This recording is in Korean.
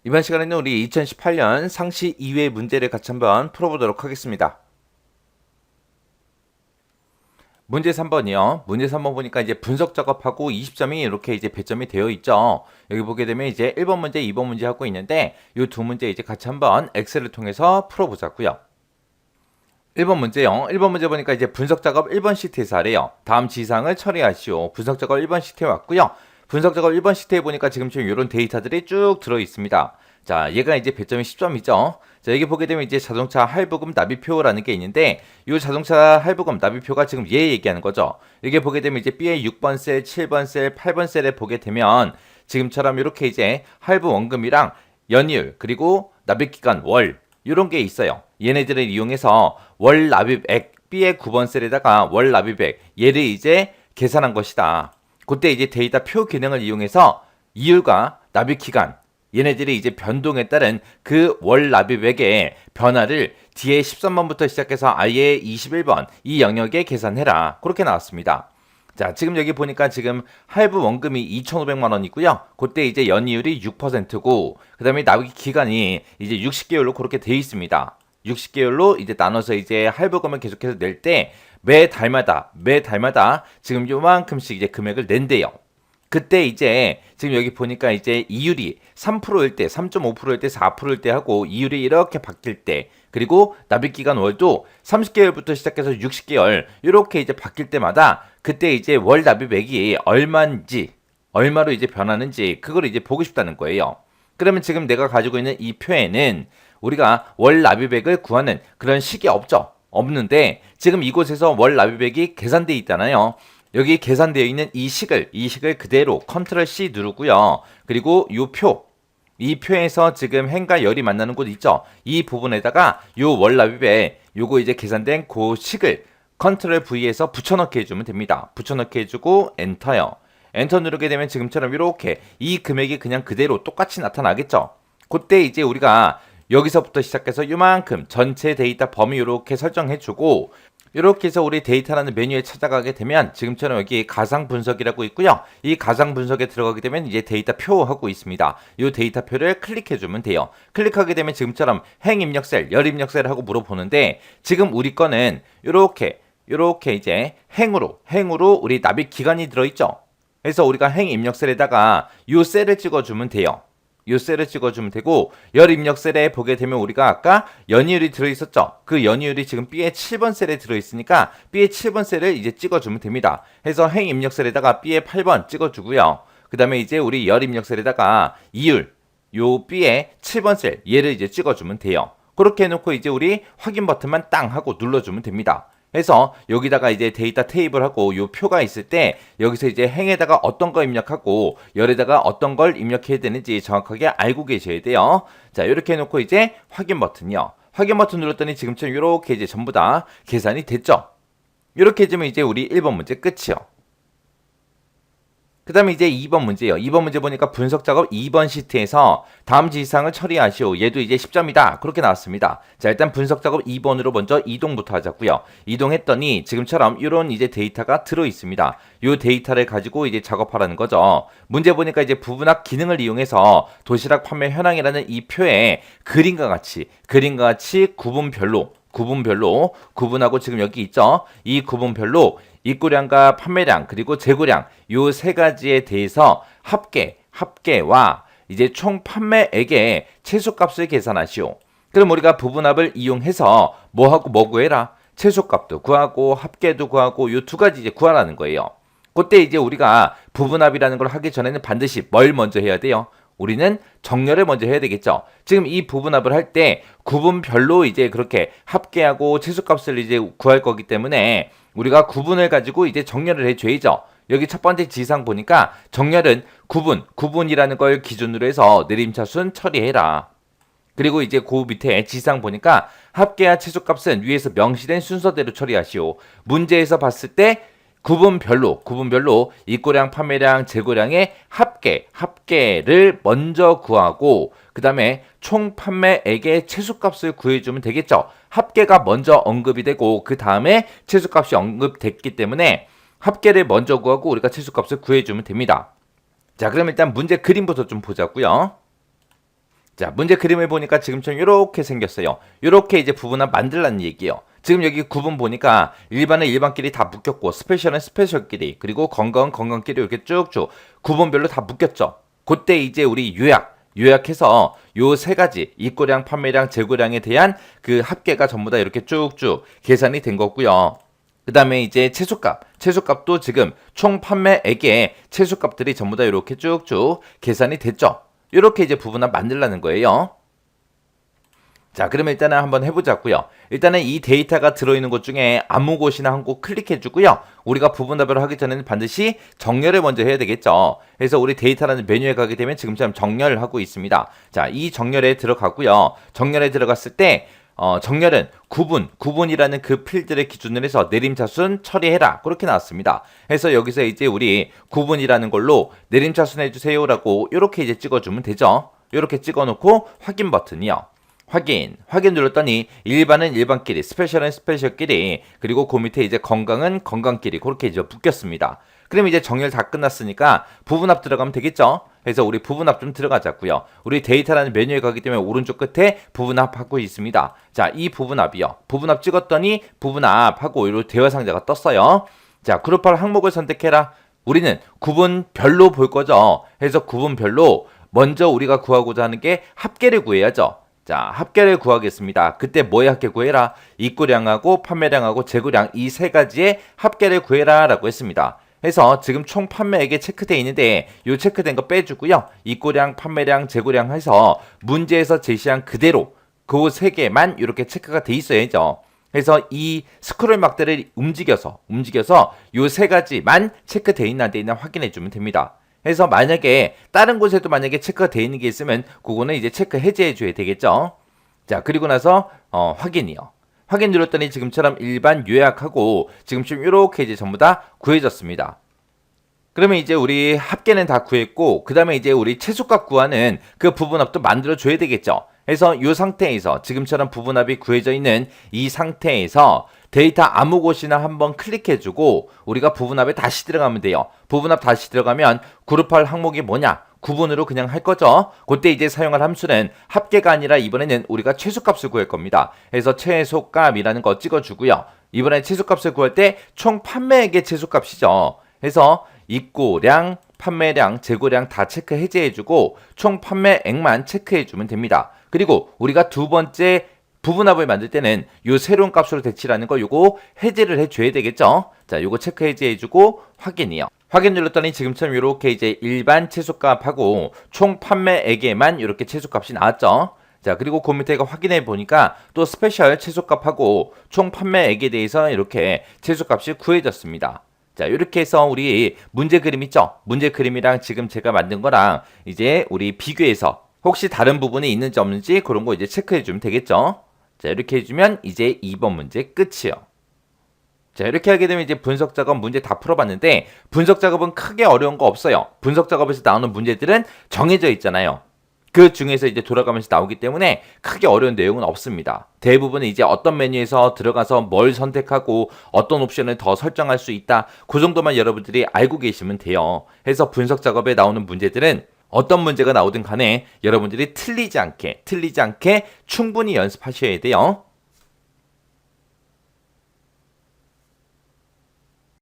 이번 시간에는 우리 2018년 상시 2회 문제를 같이 한번 풀어보도록 하겠습니다. 문제 3번이요. 문제 3번 보니까 이제 분석 작업하고 20점이 이렇게 이제 배점이 되어 있죠. 여기 보게 되면 이제 1번 문제, 2번 문제 하고 있는데 이 두 문제 이제 같이 한번 엑셀을 통해서 풀어보자고요. 1번 문제요. 1번 문제 보니까 이제 분석 작업 1번 시트에서 하래요. 다음 지상을 처리하시오. 분석 작업 1번 시트에 왔고요. 분석 작업 1번 시트에 보니까 지금 이런 데이터들이 쭉 들어 있습니다. 자, 얘가 이제 배점이 10점이죠. 자, 여기 보게 되면 이제 자동차 할부금 납입표라는 게 있는데 이 자동차 할부금 납입표가 지금 얘 얘기하는 거죠. 여기 보게 되면 이제 B의 6번 셀, 7번 셀, 8번 셀에 보게 되면 지금처럼 이렇게 이제 할부 원금이랑 연이율 그리고 납입기간 월 이런 게 있어요. 얘네들을 이용해서 월 납입액 B의 9번 셀에다가 월 납입액 얘를 이제 계산한 것이다. 그때 이제 데이터 표 기능을 이용해서 이율과 납입 기간 얘네들이 이제 변동에 따른 그 월 납입액의 변화를 뒤에 13번부터 시작해서 아예 21번 이 영역에 계산해라. 그렇게 나왔습니다. 자, 지금 여기 보니까 지금 할부 원금이 2,500만 원이고요. 그때 이제 연이율이 6%고 그다음에 납입 기간이 이제 60개월로 그렇게 돼 있습니다. 60개월로 이제 나눠서 이제 할부금을 계속해서 낼 때 매 달마다 지금 요만큼씩 이제 금액을 낸대요. 그때 이제 지금 여기 보니까 이제 이율이 3%일 때, 3.5%일 때, 4%일 때 하고 이율이 이렇게 바뀔 때 그리고 납입기간 월도 30개월부터 시작해서 60개월 이렇게 이제 바뀔 때마다 그때 이제 월 납입액이 얼마인지 얼마로 이제 변하는지 그걸 이제 보고 싶다는 거예요. 그러면 지금 내가 가지고 있는 이 표에는 우리가 월 납입액을 구하는 그런 식이 없죠. 없는데 지금 이곳에서 월 납입액이 계산되어 있잖아요. 여기 계산되어 있는 이 식을 그대로 컨트롤 C 누르고요. 그리고 이 표에서 지금 행과 열이 만나는 곳 있죠. 이 부분에다가 요 월 납입에 요거 이제 계산된 그 식을 컨트롤 V에서 붙여넣기 해주면 됩니다. 붙여넣기 해주고 엔터요. 엔터 누르게 되면 지금처럼 이렇게 이 금액이 그냥 그대로 똑같이 나타나겠죠. 그때 이제 우리가 여기서부터 시작해서 요만큼 전체 데이터 범위 이렇게 설정해주고 이렇게 해서 우리 데이터라는 메뉴에 찾아가게 되면 지금처럼 여기 가상 분석이라고 있고요. 이 가상 분석에 들어가게 되면 이제 데이터 표하고 있습니다. 이 데이터 표를 클릭해주면 돼요. 클릭하게 되면 지금처럼 행 입력 셀, 열 입력 셀 하고 물어보는데 지금 우리 거는 이렇게 이제 행으로 우리 납입 기간이 들어있죠. 그래서 우리가 행 입력 셀에다가 이 셀을 찍어주면 돼요. 이 셀을 찍어주면 되고 열 입력 셀에 보게 되면 우리가 아까 연이율이 들어있었죠. 그 연이율이 지금 B의 7번 셀에 들어있으니까 B의 7번 셀을 이제 찍어주면 됩니다. 해서 행 입력 셀에다가 B의 8번 찍어주고요. 그 다음에 이제 우리 열 입력 셀에다가 이율 요 B의 7번 셀 얘를 이제 찍어주면 돼요. 그렇게 해놓고 이제 우리 확인 버튼만 땅 하고 눌러주면 됩니다. 해서 여기다가 이제 데이터 테이블하고 요 표가 있을 때 여기서 이제 행에다가 어떤 거 입력하고 열에다가 어떤 걸 입력해야 되는지 정확하게 알고 계셔야 돼요. 자, 이렇게 해놓고 이제 확인 버튼이요. 확인 버튼 눌렀더니 지금처럼 이렇게 이제 전부 다 계산이 됐죠. 이렇게 해주면 이제 우리 1번 문제 끝이요. 그 다음에 이제 2번 문제예요. 2번 문제 보니까 분석 작업 2번 시트에서 다음 지시사항을 처리하시오. 얘도 이제 10점이다. 그렇게 나왔습니다. 자, 일단 분석 작업 2번으로 먼저 이동부터 하자고요. 이동했더니 지금처럼 이런 이제 데이터가 들어 있습니다. 이 데이터를 가지고 이제 작업하라는 거죠. 문제 보니까 이제 부분학 기능을 이용해서 도시락 판매 현황이라는 이 표에 그림과 같이 구분별로 구분하고 지금 여기 있죠. 이 구분별로 입고량과 판매량 그리고 재고량 요 세 가지에 대해서 합계와 이제 총 판매액의 최소값을 계산하시오. 그럼 우리가 부분합을 이용해서 뭐하고 뭐 구해라? 최소값도 구하고 합계도 구하고 요 두 가지 이제 구하라는 거예요. 그때 이제 우리가 부분합이라는 걸 하기 전에는 반드시 뭘 먼저 해야 돼요? 우리는 정렬을 먼저 해야 되겠죠. 지금 이 부분합을 할 때 구분별로 이제 그렇게 합계하고 최소값을 이제 구할 거기 때문에 우리가 구분을 가지고 이제 정렬을 해줘야죠. 여기 첫 번째 지상 보니까 정렬은 구분이라는 걸 기준으로 해서 내림차순 처리해라. 그리고 이제 그 밑에 지상 보니까 합계와 최소값은 위에서 명시된 순서대로 처리하시오. 문제에서 봤을 때 구분별로 입고량, 판매량, 재고량의 합계를 먼저 구하고 그 다음에 총 판매액의 최소값을 구해주면 되겠죠. 합계가 먼저 언급이 되고 그 다음에 최소값이 언급됐기 때문에 합계를 먼저 구하고 우리가 최소값을 구해주면 됩니다. 자, 그럼 일단 문제 그림부터 좀 보자고요. 자, 문제 그림을 보니까 지금처럼 이렇게 생겼어요. 이렇게 이제 부분합 만들라는 얘기예요. 지금 여기 구분 보니까 일반은 일반끼리 다 묶였고 스페셜은 스페셜끼리 그리고 건강은 건강끼리 이렇게 쭉쭉 구분별로 다 묶였죠. 그때 이제 우리 요약해서 요 세 가지 입고량, 판매량, 재고량에 대한 그 합계가 전부 다 이렇게 쭉쭉 계산이 된 거고요. 그 다음에 이제 채소값도 지금 총 판매액의 채소값들이 전부 다 이렇게 쭉쭉 계산이 됐죠. 이렇게 이제 부분합 만들라는 거예요. 자, 그러면 일단은 한번 해보자고요. 일단은 이 데이터가 들어있는 곳 중에 아무 곳이나 한 곳 클릭해주고요. 우리가 부분합을 하기 전에는 반드시 정렬을 먼저 해야 되겠죠. 그래서 우리 데이터라는 메뉴에 가게 되면 지금처럼 정렬을 하고 있습니다. 자, 이 정렬에 들어가고요. 정렬에 들어갔을 때 정렬은 구분이라는 그 필드를 기준으로 해서 내림차순 처리해라. 그렇게 나왔습니다. 그래서 여기서 이제 우리 구분이라는 걸로 내림차순 해주세요라고 이렇게 이제 찍어주면 되죠. 이렇게 찍어놓고 확인 버튼이요. 확인 눌렀더니 일반은 일반끼리, 스페셜은 스페셜끼리, 그리고 그 밑에 이제 건강은 건강끼리 그렇게 이제 묶였습니다. 그럼 이제 정렬 다 끝났으니까 부분합 들어가면 되겠죠? 그래서 우리 부분합 좀 들어가자고요. 우리 데이터라는 메뉴에 가기 때문에 오른쪽 끝에 부분합하고 있습니다. 자, 이 부분합이요. 부분합 찍었더니 부분합하고 이런 대화 상자가 떴어요. 자, 그룹할 항목을 선택해라. 우리는 구분별로 볼 거죠. 그래서 구분별로 먼저 우리가 구하고자 하는 게 합계를 구해야죠. 자, 합계를 구하겠습니다. 그때 뭐의 합계 구해라? 입고량하고 판매량하고 재고량 이 세 가지의 합계를 구해라 라고 했습니다. 해서 지금 총 판매액에 체크되어 있는데 이 체크된 거 빼주고요. 입고량, 판매량, 재고량 해서 문제에서 제시한 그대로 그 세 개만 이렇게 체크가 돼 있어야죠. 그래서 이 스크롤 막대를 움직여서 이 세 가지만 체크되어 있나 안 돼 있나 확인해 주면 됩니다. 그래서 만약에 다른 곳에도 만약에 체크가 되어 있는 게 있으면 그거는 이제 체크 해제해 줘야 되겠죠. 자, 그리고 나서 확인이요. 확인 눌렀더니 지금처럼 일반 요약하고 지금쯤 이렇게 이제 전부 다 구해졌습니다. 그러면 이제 우리 합계는 다 구했고 그 다음에 이제 우리 최소값 구하는 그 부분합도 만들어 줘야 되겠죠. 그래서 이 상태에서 지금처럼 부분합이 구해져 있는 이 상태에서 데이터 아무 곳이나 한번 클릭해주고 우리가 부분합에 다시 들어가면 돼요. 부분합 다시 들어가면 그룹할 항목이 뭐냐? 구분으로 그냥 할 거죠. 그때 이제 사용할 함수는 합계가 아니라 이번에는 우리가 최소값을 구할 겁니다. 그래서 최소값이라는 거 찍어주고요. 이번에 최소값을 구할 때 총 판매액의 최소값이죠. 그래서 입고량, 판매량, 재고량 다 체크 해제해주고 총 판매액만 체크해주면 됩니다. 그리고 우리가 두 번째 부분합을 만들 때는 요 새로운 값으로 대치라는 거 요거 해제를 해줘야 되겠죠. 자, 요거 체크 해제해주고 확인이요. 확인 눌렀더니 지금처럼 이렇게 이제 일반 최소값하고 총 판매액에만 이렇게 최소값이 나왔죠. 자, 그리고 그 밑에 확인해 보니까 또 스페셜 최소값하고 총 판매액에 대해서 이렇게 최소값이 구해졌습니다. 자, 이렇게 해서 우리 문제 그림 있죠? 문제 그림이랑 지금 제가 만든 거랑 이제 우리 비교해서 혹시 다른 부분이 있는지 없는지 그런 거 이제 체크해 주면 되겠죠? 자, 이렇게 해주면 이제 2번 문제 끝이요. 자, 이렇게 하게 되면 이제 분석 작업 문제 다 풀어봤는데 분석 작업은 크게 어려운 거 없어요. 분석 작업에서 나오는 문제들은 정해져 있잖아요. 그 중에서 이제 돌아가면서 나오기 때문에 크게 어려운 내용은 없습니다. 대부분은 이제 어떤 메뉴에서 들어가서 뭘 선택하고 어떤 옵션을 더 설정할 수 있다. 그 정도만 여러분들이 알고 계시면 돼요. 그래서 분석 작업에 나오는 문제들은 어떤 문제가 나오든 간에 여러분들이 틀리지 않게 충분히 연습하셔야 돼요.